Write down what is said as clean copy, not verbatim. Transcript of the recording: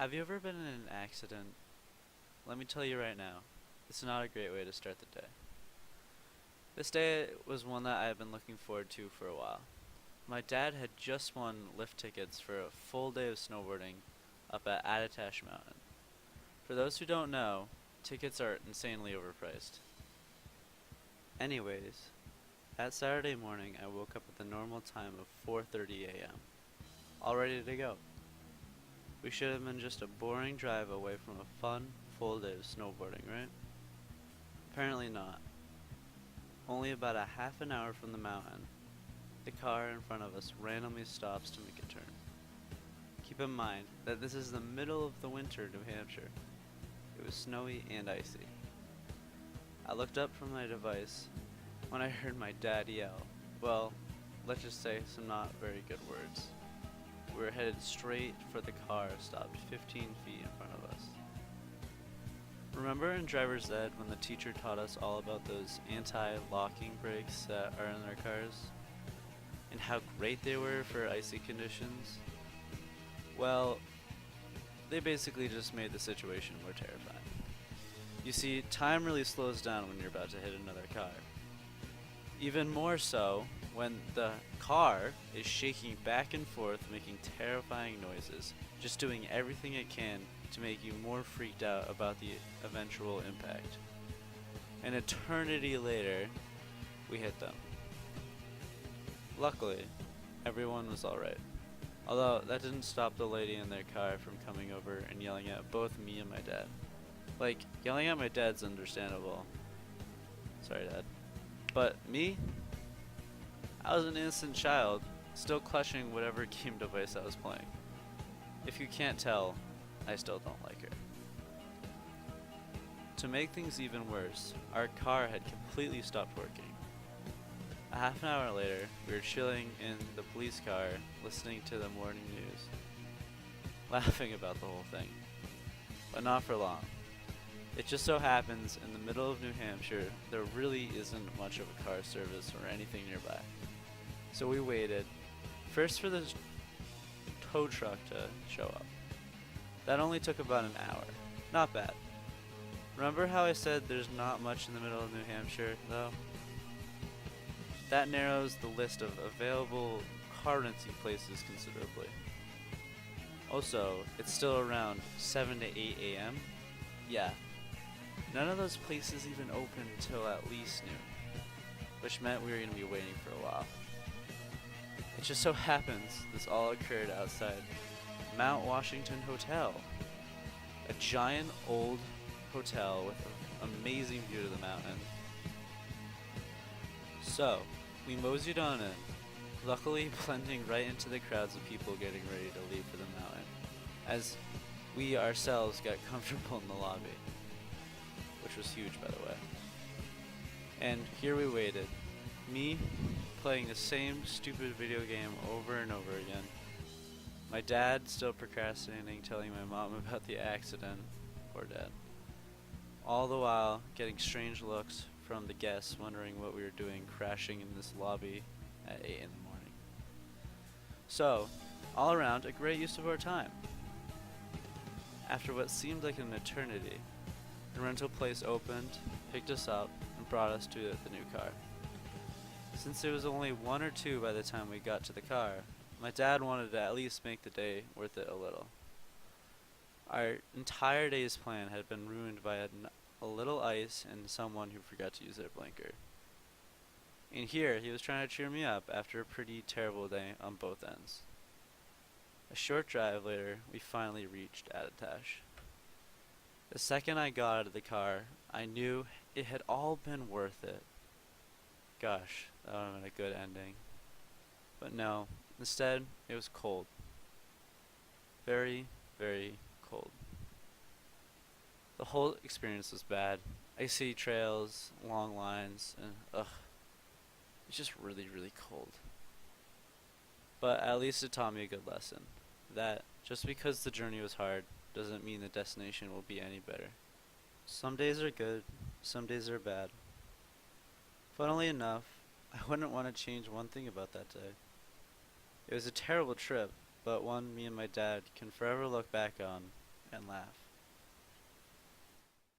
Have you ever been in an accident? Let me tell you right now, it's not a great way to start the day. This day was one that I have been looking forward to for a while. My dad had just won lift tickets for a full day of snowboarding up at Attitash Mountain. For those who don't know, tickets are insanely overpriced. Anyways, that Saturday morning I woke up at the normal time of 4:30 a.m., all ready to go. We should have been just a boring drive away from a fun, full day of snowboarding, right? Apparently not. Only about a half an hour from the mountain, the car in front of us randomly stops to make a turn. Keep in mind that this is the middle of the winter in New Hampshire. It was snowy and icy. I looked up from my device when I heard my dad yell, well, let's just say some not very good words. We were headed straight for the car stopped 15 feet in front of us. Remember in driver's ed when the teacher taught us all about those anti-locking brakes that are in our cars? And how great they were for icy conditions? Well, they basically just made the situation more terrifying. You see, time really slows down when you're about to hit another car. Even more so when the car is shaking back and forth, making terrifying noises, just doing everything it can to make you more freaked out about the eventual impact. An eternity later, we hit them. Luckily, everyone was alright. Although, that didn't stop the lady in their car from coming over and yelling at both me and my dad. Like, yelling at my dad's understandable. Sorry, Dad. But me? I was an innocent child, still clutching whatever game device I was playing. If you can't tell, I still don't like her. To make things even worse, our car had completely stopped working. A half an hour later, we were chilling in the police car, listening to the morning news, laughing about the whole thing. But not for long. It just so happens, in the middle of New Hampshire, there really isn't much of a car service or anything nearby. So we waited, first for the tow truck to show up. That only took about an hour. Not bad. Remember how I said there's not much in the middle of New Hampshire, though? That narrows the list of available car renting places considerably. Also, it's still around 7 to 8 a.m. Yeah. None of those places even opened until at least noon, which meant we were going to be waiting for a while. It just so happens this all occurred outside Mount Washington Hotel, a giant old hotel with an amazing view of the mountain. So, we moseyed on in, luckily blending right into the crowds of people getting ready to leave for the mountain, as we ourselves got comfortable in the lobby, which was huge by the way. And here we waited, me playing the same stupid video game over and over again, my dad still procrastinating telling my mom about the accident, poor dad, all the while getting strange looks from the guests wondering what we were doing crashing in this lobby at 8 in the morning. So, all around, a great use of our time. After what seemed like an eternity, the rental place opened, picked us up, and brought us to the new car. Since it was only 1 or 2 by the time we got to the car, my dad wanted to at least make the day worth it a little. Our entire day's plan had been ruined by a little ice and someone who forgot to use their blinker. And here, he was trying to cheer me up after a pretty terrible day on both ends. A short drive later, we finally reached Attitash. The second I got out of the car, I knew it had all been worth it. Gosh, that would have been a good ending. But no, instead, it was cold. Very, very cold. The whole experience was bad. Icy trails, long lines, and it's just really, really cold. But at least it taught me a good lesson. That just because the journey was hard doesn't mean the destination will be any better. Some days are good, some days are bad. Funnily enough, I wouldn't want to change one thing about that day. It was a terrible trip, but one me and my dad can forever look back on and laugh.